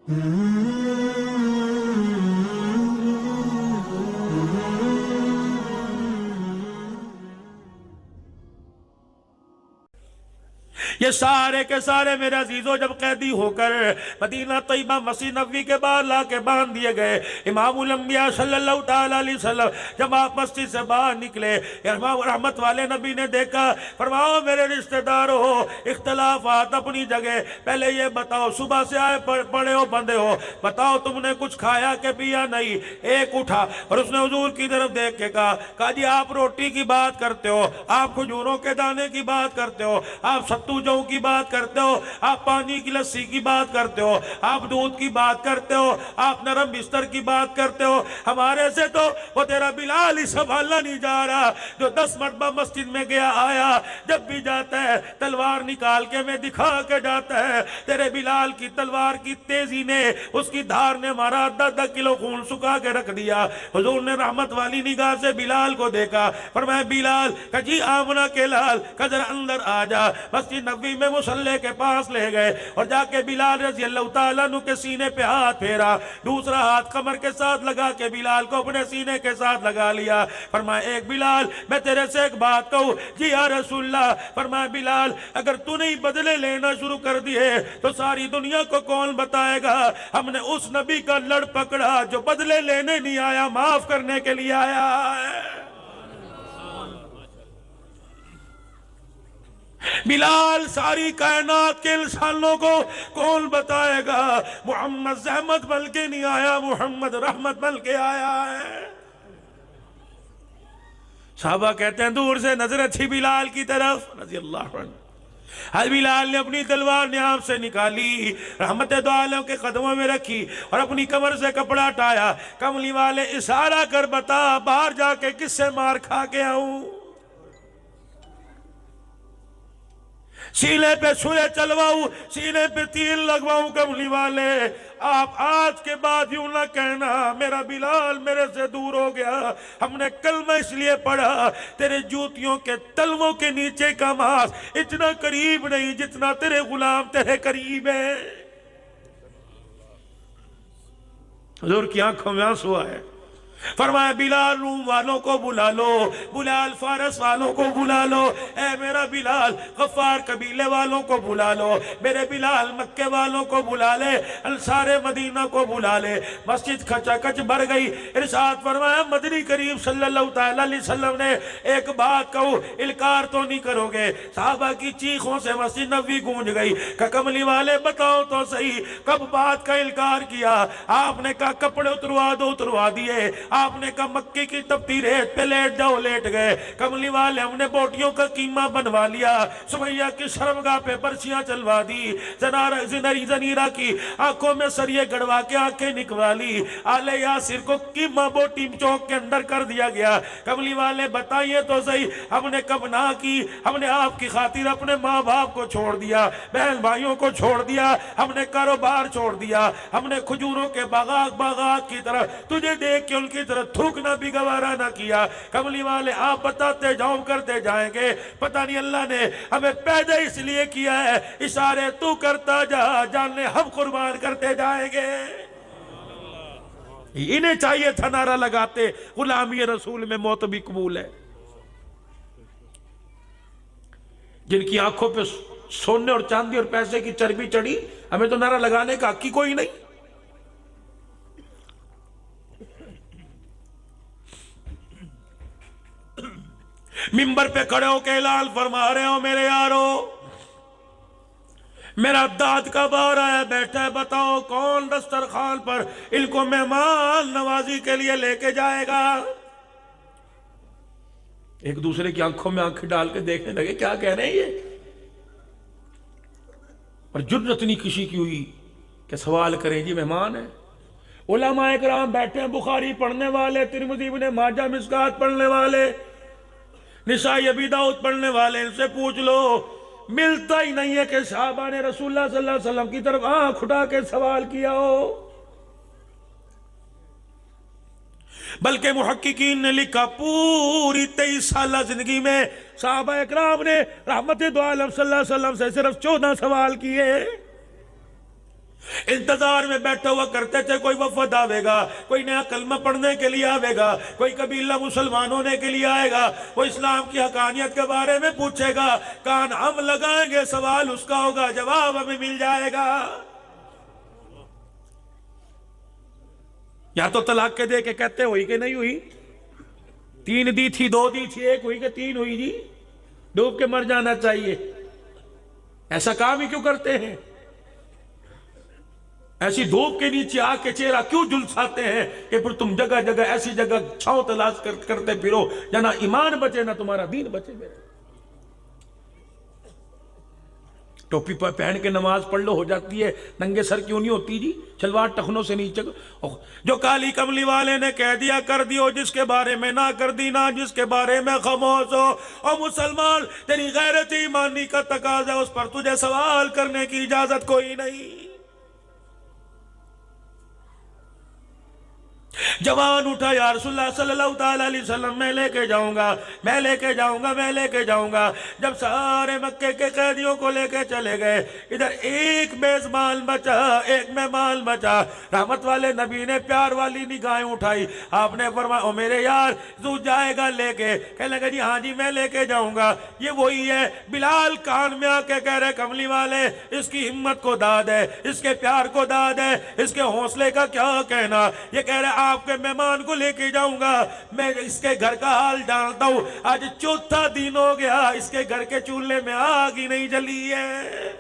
یہ سارے کے سارے میرے عزیزوں جب قیدی ہو کر مدینہ طیبہ مسجد نبوی کے باہر لا کے باندھ دیے گئے، امام الانبیاء صلی اللہ تعالیٰ علیہ وسلم جب آپ مسجد سے باہر نکلے، امام رحمت والے نبی نے دیکھا، فرماؤ میرے رشتہ دارو، اختلافات اپنی جگہ، پہلے یہ بتاؤ صبح سے آئے پڑے ہو بندے ہو، بتاؤ تم نے کچھ کھایا کہ پیا نہیں؟ ایک اٹھا اور اس نے حضور کی طرف دیکھ کے کہا جی آپ روٹی کی بات کرتے ہو، آپ کھجوروں کے دانے کی بات کرتے ہو، آپ ستو جو کی بات کرتے ہو، آپ پانی کی لسی کی بات کرتے ہو، آپ دودھ کی بات کرتے ہو، آپ نرم بستر کی بات کرتے ہو، ہمارے سے تو وہ تیرا بلال ہی سنبھالا نہیں جا رہا جو 10 مرتبہ مسجد میں گیا آیا، جب بھی جاتا ہے تلوار نکال کے میں دکھا کے جاتا ہے، تیرے بلال کی تلوار کی تیزی نے، اس کی دھار نے ہمارا 10 کلو خون سکھا کے رکھ دیا۔ حضور نے رحمت والی نگاہ سے بلال کو دیکھا، فرمایا بلال کہ جی آمنہ کے لال کہ ذرا اندر آ جا۔ مسجد نبوی میں مصلی کے پاس لے گئے اور جا کے بلال رضی اللہ تعالیٰ عنہ کے سینے پہ ہاتھ پھیرا، دوسرا ہاتھ کمر کے ساتھ لگا کے بلال کو اپنے سینے کے ساتھ لگا لیا، فرمایا ایک بلال میں تیرے سے ایک بات کہوں؟ جی یا رسول اللہ۔ فرمایا بلال اگر تو نہیں بدلے لینا شروع کر دیے تو ساری دنیا کو کون بتائے گا ہم نے اس نبی کا لڑ پکڑا جو بدلے لینے نہیں آیا، معاف کرنے کے لیے آیا ہے۔ بلال ساری کائنات کے انسانوں کو کون بتائے گا محمد زحمت بن کے نہیں آیا، محمد رحمت بن کے آیا ہے۔ صحابہ کہتے ہیں دور سے نظر تھی بلال کی طرف رضی اللہ عنہ، بلال نے اپنی تلوار نیام سے نکالی، رحمت دو عالم کے قدموں میں رکھی اور اپنی کمر سے کپڑا ہٹایا، کملی والے اشارہ کر بتا باہر جا کے کس سے مار کھا کے آؤں؟ سینے پہ سورے چلواؤں، سینے پہ تیر لگواؤں؟ کملی والے آپ آج کے بعد یوں نہ کہنا میرا بلال میرے سے دور ہو گیا، ہم نے کلمہ اس لیے پڑھا تیرے جوتیوں کے تلووں کے نیچے کا ماس اتنا قریب نہیں جتنا تیرے غلام تیرے قریب ہے۔ حضور کی آنکھوں میں آنسو آئے، فرمایا بلال روم والوں کو بلا لو، بلال فارس والوں کو بلا لو، اے میرا بلال غفار قبیلے والوں کو بلا لو، میرے بلال مکے والوں کو بلا لے، انصار مدینہ کو بلا لے۔ مسجد کھچا کچ بھر گئی، ارشاد فرمایا مدنی کریم صلی اللہ تعالیٰ علیہ وسلم نے ایک بات کہو انکار تو نہیں کرو گے؟ صحابہ کی چیخوں سے مسجد نبوی گونج گئی کہ کملی والے بتاؤ تو صحیح کب بات کا انکار کیا؟ آپ نے کہا کپڑے اتروا دو، اتروا دیے، آپ نے کہا مکے کی تپتی ریت پہ لیٹ جاؤ، لیٹ گئے، کملی والے ہم نے بوٹیوں کا قیمہ بنوا لیا، سمیہ کی شرمگاہ پہ برچیاں چلوا دی، زنیرہ کی آنکھوں میں سریے گڑوا کے آنکھیں نکوا لی، آل یاسر کو قیمہ بوٹی چوک کے اندر کر دیا گیا۔ کملی والے بتائیے تو صحیح ہم نے کب نہ کی؟ ہم نے آپ کی خاطر اپنے ماں باپ کو چھوڑ دیا، بہن بھائیوں کو چھوڑ دیا، ہم نے کاروبار چھوڑ دیا، ہم نے کھجوروں کے باغات کی طرح تجھے دیکھ کے ان کی طرح تھوکنا بھی گوارا نہ کیا۔ کملی والے آپ بتاتے جاؤ کرتے جائیں گے، پتہ نہیں اللہ نے ہمیں پیدا اس لیے کیا ہے، اشارے تو کرتا جا، جاننے ہم قربان کرتے جائیں گے۔ انہیں چاہیے تھا نعرہ لگاتے غلامی رسول میں موت بھی قبول ہے، جن کی آنکھوں پہ سونے اور چاندی اور پیسے کی چربی چڑھی، ہمیں تو نعرہ لگانے کا حق ہی کوئی نہیں۔ منبر پہ کھڑے ہو کے اعلان فرما رہے ہو میرے یارو میرا داد کا بار آیا بیٹھا ہے، بتاؤ کون دسترخوان پر ان کو مہمان نوازی کے لیے لے کے جائے گا؟ ایک دوسرے کی آنکھوں میں آنکھیں ڈال کے دیکھنے لگے کیا کہہ رہے ہیں یہ، اور جرأت نہیں کسی کی ہوئی کہ سوال کریں جی مہمان ہیں۔ علماء کرام بیٹھے ہیں، بخاری پڑھنے والے، ترمذی ابن ماجہ مشکات پڑھنے والے، نسائی ابی داؤد پڑھنے والے، ان سے پوچھ لو ملتا ہی نہیں ہے کہ صحابہ نے رسول اللہ صلی اللہ علیہ وسلم کی طرف آنکھ اٹھا کے سوال کیا ہو۔ بلکہ محققین نے لکھا پوری 23 سالہ زندگی میں صحابہ اکرام نے رحمت دو عالم صلی اللہ علیہ وسلم سے صرف 14 سوال کیے، انتظار میں بیٹھے ہوا کرتے تھے کوئی وفد آئے گا، کوئی نیا کلمہ پڑھنے کے لیے آئے گا، کوئی قبیلہ مسلمان ہونے کے لیے آئے گا، وہ اسلام کی حقانیت کے بارے میں پوچھے گا، کان ہم لگائیں گے، سوال اس کا ہوگا، جواب ہمیں مل جائے گا۔ یا تو طلاق کے دے کے کہتے ہوئی کہ نہیں ہوئی، 3 دی تھی 2 دی تھی 1 ہوئی کہ 3 ہوئی جی، ڈوب کے مر جانا چاہیے۔ ایسا کام ہی کیوں کرتے ہیں؟ ایسی دھوپ کے نیچے آ کے چہرہ کیوں جلساتے ہیں کہ پھر تم جگہ جگہ ایسی جگہ چھاؤں تلاش کرتے پھرو، یا نہ ایمان بچے نہ تمہارا دین بچے۔ میرے ٹوپی پہن کے نماز پڑھ لو ہو جاتی ہے، ننگے سر کیوں نہیں ہوتی جی؟ شلوار ٹخنوں سے نیچے جو کالی کملی والے نے کہہ دیا کر دیو، جس کے بارے میں نہ کر دی نہ جس کے بارے میں خاموش ہو۔ اور مسلمان تیری غیرت ایمانی کا تقاضا ہے، اس پر تجھے سوال کرنے کی اجازت کوئی نہیں۔ جوان اٹھا، یا رسول اللہ صلی اللہ علیہ وسلم میں لے کے جاؤں گا، میں لے کے جاؤں گا، میں لے کے جاؤں گا۔ جب سارے مکے کے قیدیوں کو لے کے چلے گئے، ادھر ایک میزبان بچا، ایک مہمان بچا۔ رحمت والے نبی نے پیار والی نگاہیں اٹھائی، آپ نے فرمایا او میرے یار تو جائے گا لے کے؟ کہنے لگا جی ہاں جی میں لے کے جاؤں گا۔ یہ وہی ہے بلال کان میں آ کے کہہ رہے کملی والے اس کی ہمت کو داد ہے، اس کے پیار کو داد ہے، اس کے حوصلے کا کیا کہنا۔ یہ کہہ رہے آپ کے مہمان کو لے کے جاؤں گا، میں اس کے گھر کا حال جانتا ہوں، آج 4تھا دن ہو گیا اس کے گھر کے چولہے میں آگ ہی نہیں جلی ہے۔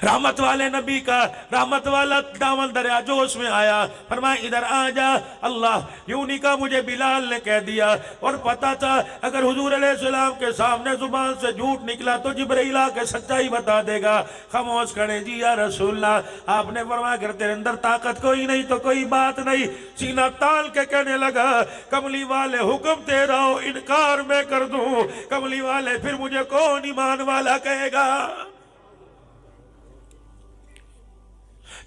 رحمت والے نبی کا رحمت والا دامن دریا جوش میں آیا، فرمایا ادھر آ جا، اللہ یوں نہیں کہا مجھے بلال نے کہہ دیا، اور پتا تھا اگر حضور علیہ السلام کے سامنے زبان سے جھوٹ نکلا تو جبرائیل آ کے سچائی بتا دے گا۔ خاموش کھڑے جی یا رسول اللہ، آپ نے فرمایا اگر تیرے اندر طاقت کوئی نہیں تو کوئی بات نہیں۔ سینہ تال کے کہنے لگا کملی والے حکم تیرا ہو انکار میں کر دوں، کملی والے پھر مجھے کون ایمان والا کہے گا؟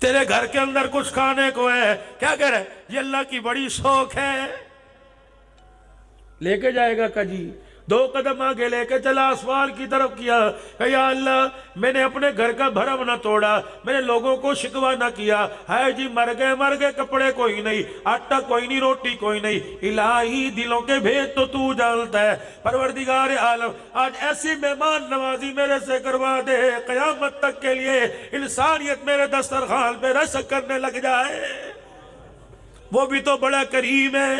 تیرے گھر کے اندر کچھ کھانے کو ہے، کیا کہہ رہے یہ اللہ کی بڑی شوق ہے، لے کے جائے گا کجی 2 قدم آگے لے کے چلا آسمان کی طرف کیا کہ یا اللہ میں نے اپنے گھر کا بھرم نہ توڑا، میں نے لوگوں کو شکوہ نہ کیا، ہے جی مر گئے کپڑے کوئی نہیں، آٹا کوئی نہیں، روٹی کوئی نہیں، الہی دلوں کے بھید تو تو جانتا ہے۔ پروردگار عالم آج ایسی مہمان نوازی میرے سے کروا دے، قیامت تک کے لیے انسانیت میرے دسترخوان پہ رشک کرنے لگ جائے۔ وہ بھی تو بڑا کریم ہے،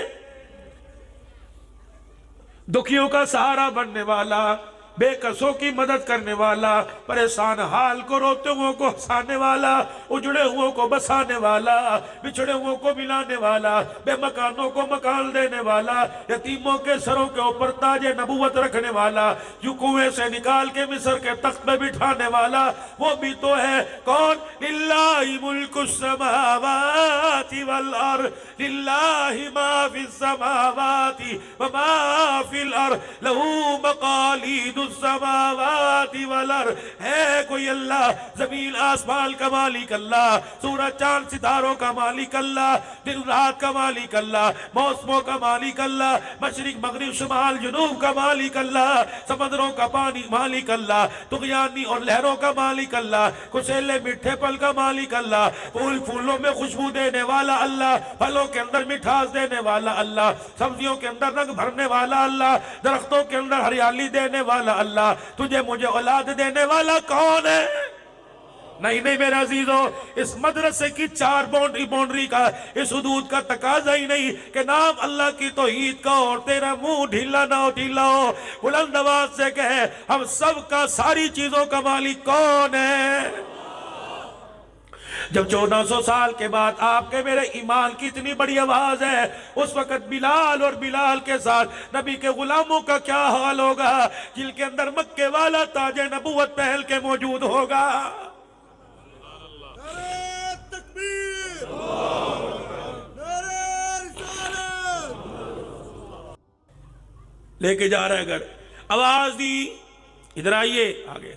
دکھیوں کا سہارا بننے والا، بے کسوں کی مدد کرنے والا، پریشان حال کو روتے ہوئے کو ہنسانے والا، اجڑے ہوئے کو بسانے والا، بچھڑے ہوئے کو ملانے والا، بے مکانوں کو مکان دینے والا، یتیموں کے سروں کے اوپر تاج نبوت رکھنے والا، یوں کنویں سے نکال کے مصر کے تخت میں بٹھانے والا، وہ بھی تو ہے کون؟ للہ ملک السماوات والارض، للہ ما فی السماوات وما فی الارض، لہو مقالید السماوات والارض۔ ہے کوئی اللہ؟ زمین آسمان کا مالک اللہ، سورج چاند ستاروں کا مالک اللہ، دن رات کا مالک اللہ، موسموں کا مالک اللہ، مشرق مغرب شمال جنوب کا مالک اللہ، سمندروں کا پانی مالک اللہ، طغیانی اور لہروں کا مالک اللہ، کسیلے میٹھے پل کا مالک اللہ، پھولوں میں خوشبو دینے والا اللہ، پھلوں کے اندر مٹھاس دینے والا اللہ، سبزیوں کے اندر رنگ بھرنے والا اللہ، درختوں کے اندر ہریالی دینے والا اللہ، تجھے مجھے اولاد دینے والا کون ہے؟ نہیں میرے عزیزو، اس مدرسے کی 4 باؤنڈری کا، اس حدود کا تقاضا ہی نہیں کہ نام اللہ کی توحید کا اور تیرا منہ ڈھیلا نہ ہو ڈھیلا ہو، بلند آواز سے کہے ہم سب کا ساری چیزوں کا مالک کون ہے؟ جب 1400 سال کے بعد آپ کے میرے ایمان کی اتنی بڑی آواز ہے، اس وقت بلال اور بلال کے ساتھ نبی کے غلاموں کا کیا حال ہوگا جن کے اندر مکے والا تاج نبوت پہل کے موجود ہوگا۔ لے کے جا رہا ہے گھر، آواز دی ادھر آئیے آگے۔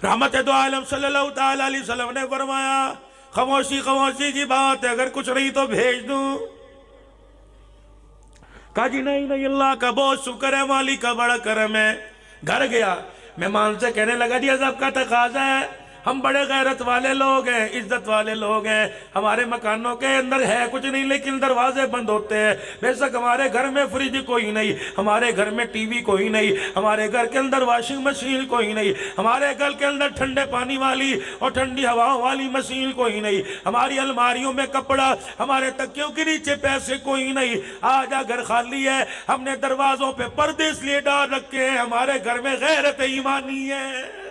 رحمت دو عالم صلی اللہ علیہ وسلم نے فرمایا خاموشی کی بات ہے، اگر کچھ نہیں تو بھیج دوں۔ کہا جی نہیں اللہ کا بہت شکر ہے، مالک کا بڑا کرم ہے۔ گھر گیا، مہمان سے کہنے لگا جی ازب کا تقاضا ہے، ہم بڑے غیرت والے لوگ ہیں، عزت والے لوگ ہیں، ہمارے مکانوں کے اندر ہے کچھ نہیں لیکن دروازے بند ہوتے ہیں، بے شک ہمارے گھر میں فریج کوئی نہیں، ہمارے گھر میں ٹی وی کوئی نہیں، ہمارے گھر کے اندر واشنگ مشین کوئی نہیں، ہمارے گھر کے اندر ٹھنڈے پانی والی اور ٹھنڈی ہواؤں والی مشین کوئی نہیں، ہماری الماریوں میں کپڑا، ہمارے تکیوں کے نیچے پیسے کوئی نہیں، آج گھر خالی ہے، ہم نے دروازوں پہ پردے اس لیے ڈال رکھے ہیں، ہمارے گھر میں غیرت ایمانی ہے۔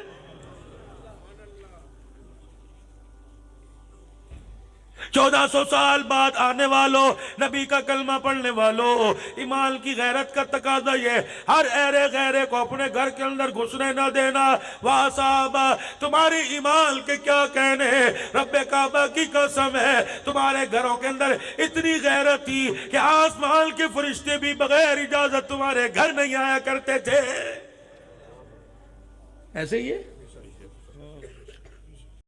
1400 سال بعد آنے والوں، نبی کا کلمہ پڑھنے والوں، ایمان کی غیرت کا تقاضا یہ، ہر ایرے غیرے کو اپنے گھر کے اندر گھسنے نہ دینا۔ واہ صحابہ، تمہاری ایمان کے کیا کہنے، رب کعبہ کی قسم ہے تمہارے گھروں کے اندر اتنی غیرت تھی کہ آسمان کے فرشتے بھی بغیر اجازت تمہارے گھر نہیں آیا کرتے تھے۔ ایسے ہی ہے